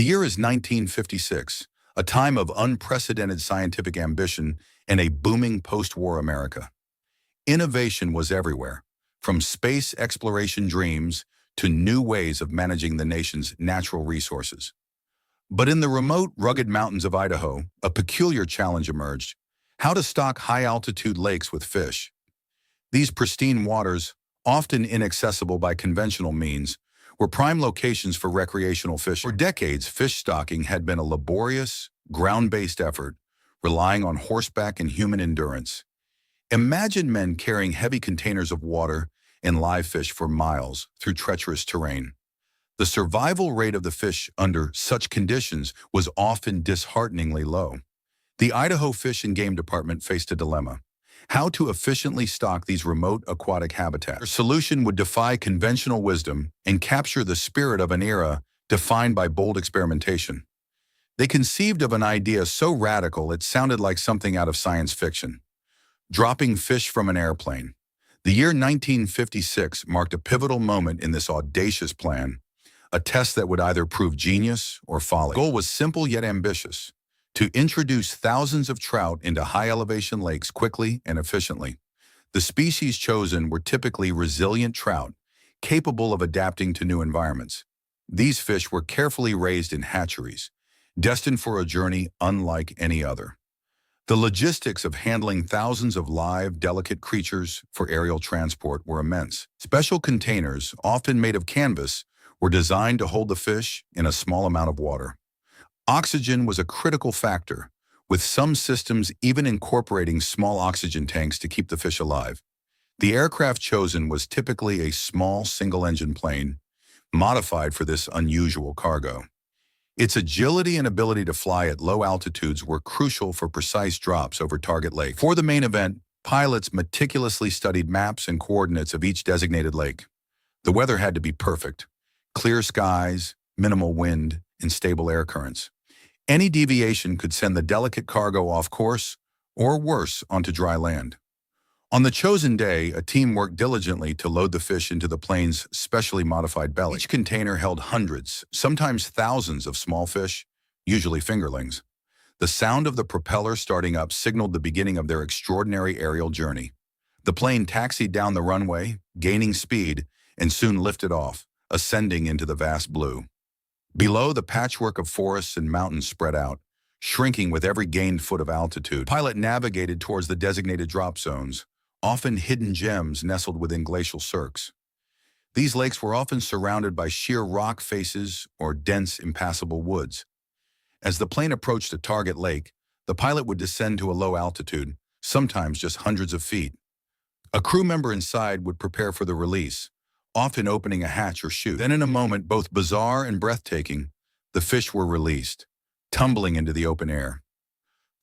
The year is 1956, a time of unprecedented scientific ambition in a booming post-war America. Innovation was everywhere, from space exploration dreams to new ways of managing the nation's natural resources. But in the remote, rugged mountains of Idaho, a peculiar challenge emerged: how to stock high-altitude lakes with fish. These pristine waters, often inaccessible by conventional means, were prime locations for recreational fishing. For decades, fish stocking had been a laborious, ground-based effort, relying on horseback and human endurance. Imagine men carrying heavy containers of water and live fish for miles through treacherous terrain. The survival rate of the fish under such conditions was often dishearteningly low. The Idaho Fish and Game Department faced a dilemma: how to efficiently stock these remote aquatic habitats. Their solution would defy conventional wisdom and capture the spirit of an era defined by bold experimentation. They conceived of an idea so radical it sounded like something out of science fiction: dropping fish from an airplane. The year 1956 marked a pivotal moment in this audacious plan, a test that would either prove genius or folly. The goal was simple yet ambitious: to introduce thousands of trout into high-elevation lakes quickly and efficiently. The species chosen were typically resilient trout, capable of adapting to new environments. These fish were carefully raised in hatcheries, destined for a journey unlike any other. The logistics of handling thousands of live, delicate creatures for aerial transport were immense. Special containers, often made of canvas, were designed to hold the fish in a small amount of water. Oxygen was a critical factor, with some systems even incorporating small oxygen tanks to keep the fish alive. The aircraft chosen was typically a small single-engine plane, modified for this unusual cargo. Its agility and ability to fly at low altitudes were crucial for precise drops over target lake. For the main event, pilots meticulously studied maps and coordinates of each designated lake. The weather had to be perfect: clear skies, minimal wind, and stable air currents. Any deviation could send the delicate cargo off course, or worse, onto dry land. On the chosen day, a team worked diligently to load the fish into the plane's specially modified belly. Each container held hundreds, sometimes thousands of small fish, usually fingerlings. The sound of the propeller starting up signaled the beginning of their extraordinary aerial journey. The plane taxied down the runway, gaining speed, and soon lifted off, ascending into the vast blue. Below, the patchwork of forests and mountains spread out, shrinking with every gained foot of altitude. The pilot navigated towards the designated drop zones, often hidden gems nestled within glacial cirques. These lakes were often surrounded by sheer rock faces or dense, impassable woods. As the plane approached a target lake, the pilot would descend to a low altitude, sometimes just hundreds of feet. A crew member inside would prepare for the release, often opening a hatch or chute. Then in a moment both bizarre and breathtaking, the fish were released, tumbling into the open air.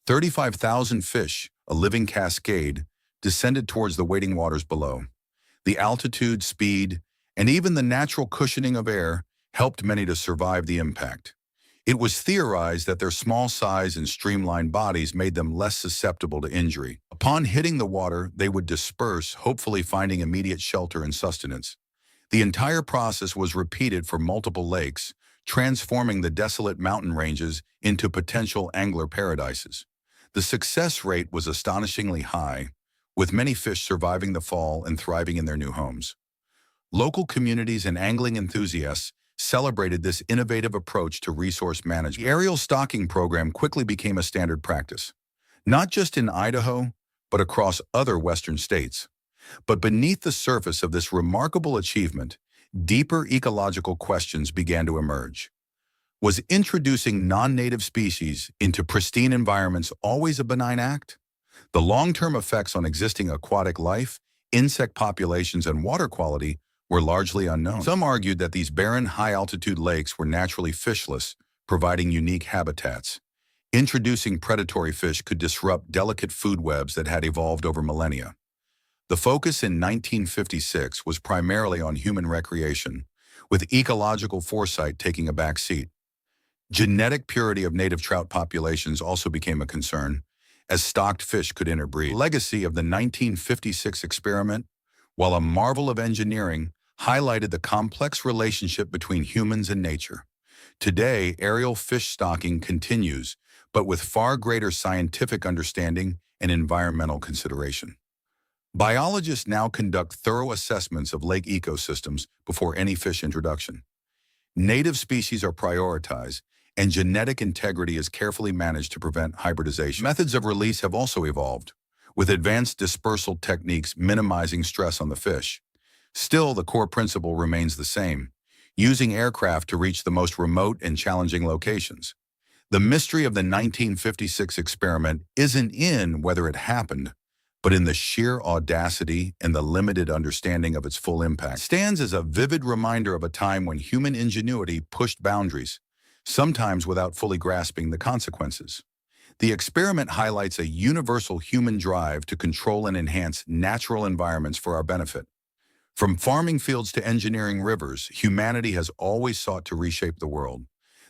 35,000 fish, a living cascade, descended towards the waiting waters below. The altitude, speed, and even the natural cushioning of air helped many to survive the impact. It was theorized that their small size and streamlined bodies made them less susceptible to injury. Upon hitting the water, they would disperse, hopefully finding immediate shelter and sustenance. The entire process was repeated for multiple lakes, transforming the desolate mountain ranges into potential angler paradises. The success rate was astonishingly high, with many fish surviving the fall and thriving in their new homes. Local communities and angling enthusiasts celebrated this innovative approach to resource management. The aerial stocking program quickly became a standard practice, not just in Idaho, but across other western states. But beneath the surface of this remarkable achievement, deeper ecological questions began to emerge. Was introducing non-native species into pristine environments always a benign act? The long-term effects on existing aquatic life, insect populations, and water quality were largely unknown. Some argued that these barren, high-altitude lakes were naturally fishless, providing unique habitats. Introducing predatory fish could disrupt delicate food webs that had evolved over millennia. The focus in 1956 was primarily on human recreation, with ecological foresight taking a back seat. Genetic purity of native trout populations also became a concern, as stocked fish could interbreed. The legacy of the 1956 experiment, while a marvel of engineering, highlighted the complex relationship between humans and nature. Today, aerial fish stocking continues, but with far greater scientific understanding and environmental consideration. Biologists now conduct thorough assessments of lake ecosystems before any fish introduction. Native species are prioritized, and genetic integrity is carefully managed to prevent hybridization. Methods of release have also evolved, with advanced dispersal techniques minimizing stress on the fish. Still, the core principle remains the same, using aircraft to reach the most remote and challenging locations. The mystery of the 1956 experiment isn't in whether it happened, but in the sheer audacity and the limited understanding of its full impact. It stands as a vivid reminder of a time when human ingenuity pushed boundaries, sometimes without fully grasping the consequences. The experiment highlights a universal human drive to control and enhance natural environments for our benefit. From farming fields to engineering rivers, humanity has always sought to reshape the world.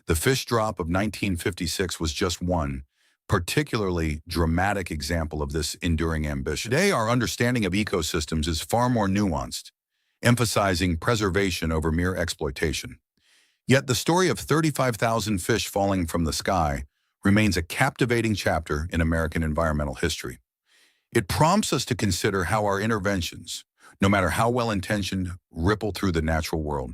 The fish drop of 1956 was just one, particularly dramatic example of this enduring ambition. Today, our understanding of ecosystems is far more nuanced, emphasizing preservation over mere exploitation. Yet the story of 35,000 fish falling from the sky remains a captivating chapter in American environmental history. It prompts us to consider how our interventions, no matter how well-intentioned, ripple through the natural world.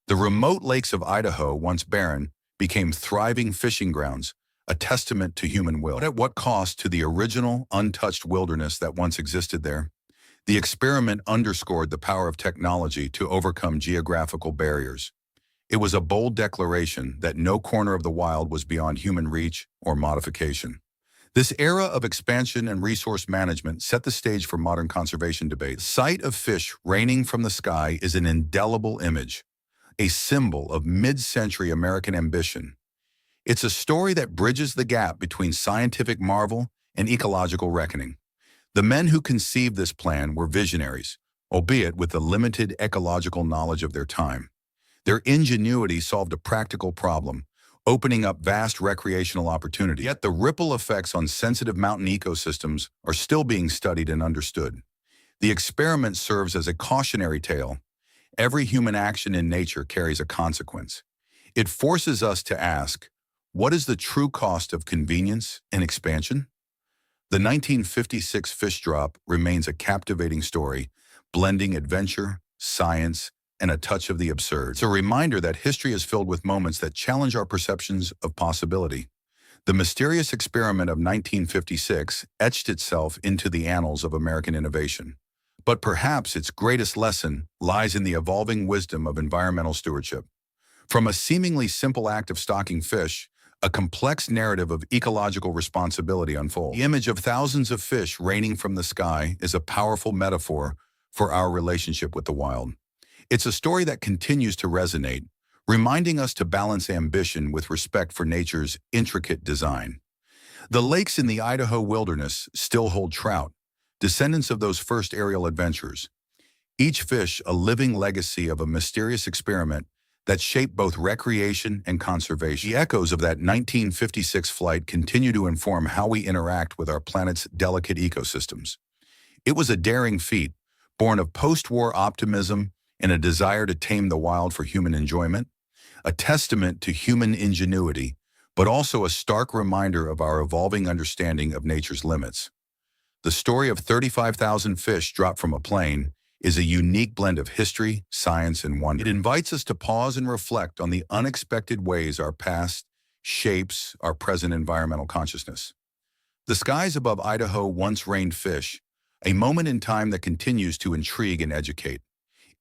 The remote lakes of Idaho, once barren, became thriving fishing grounds, a testament to human will. But at what cost to the original, untouched wilderness that once existed there? The experiment underscored the power of technology to overcome geographical barriers. It was a bold declaration that no corner of the wild was beyond human reach or modification. This era of expansion and resource management set the stage for modern conservation debate. The sight of fish raining from the sky is an indelible image, a symbol of mid-century American ambition. It's a story that bridges the gap between scientific marvel and ecological reckoning. The men who conceived this plan were visionaries, albeit with the limited ecological knowledge of their time. Their ingenuity solved a practical problem, opening up vast recreational opportunities. Yet the ripple effects on sensitive mountain ecosystems are still being studied and understood. The experiment serves as a cautionary tale. Every human action in nature carries a consequence. It forces us to ask, what is the true cost of convenience and expansion? The 1956 fish drop remains a captivating story, blending adventure, science, and a touch of the absurd. It's a reminder that history is filled with moments that challenge our perceptions of possibility. The mysterious experiment of 1956 etched itself into the annals of American innovation. But perhaps its greatest lesson lies in the evolving wisdom of environmental stewardship. From a seemingly simple act of stocking fish, a complex narrative of ecological responsibility unfolds. The image of thousands of fish raining from the sky is a powerful metaphor for our relationship with the wild. It's a story that continues to resonate, reminding us to balance ambition with respect for nature's intricate design. The lakes in the Idaho wilderness still hold trout, descendants of those first aerial adventures. Each fish a living legacy of a mysterious experiment that shaped both recreation and conservation. The echoes of that 1956 flight continue to inform how we interact with our planet's delicate ecosystems. It was a daring feat, born of post-war optimism and a desire to tame the wild for human enjoyment, a testament to human ingenuity, but also a stark reminder of our evolving understanding of nature's limits. The story of 35,000 fish dropped from a plane is a unique blend of history, science, and wonder. It invites us to pause and reflect on the unexpected ways our past shapes our present environmental consciousness. The skies above Idaho once rained fish, a moment in time that continues to intrigue and educate.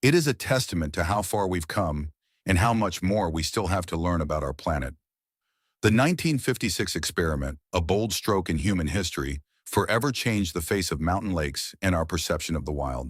It is a testament to how far we've come and how much more we still have to learn about our planet. The 1956 experiment, a bold stroke in human history, forever changed the face of mountain lakes and our perception of the wild.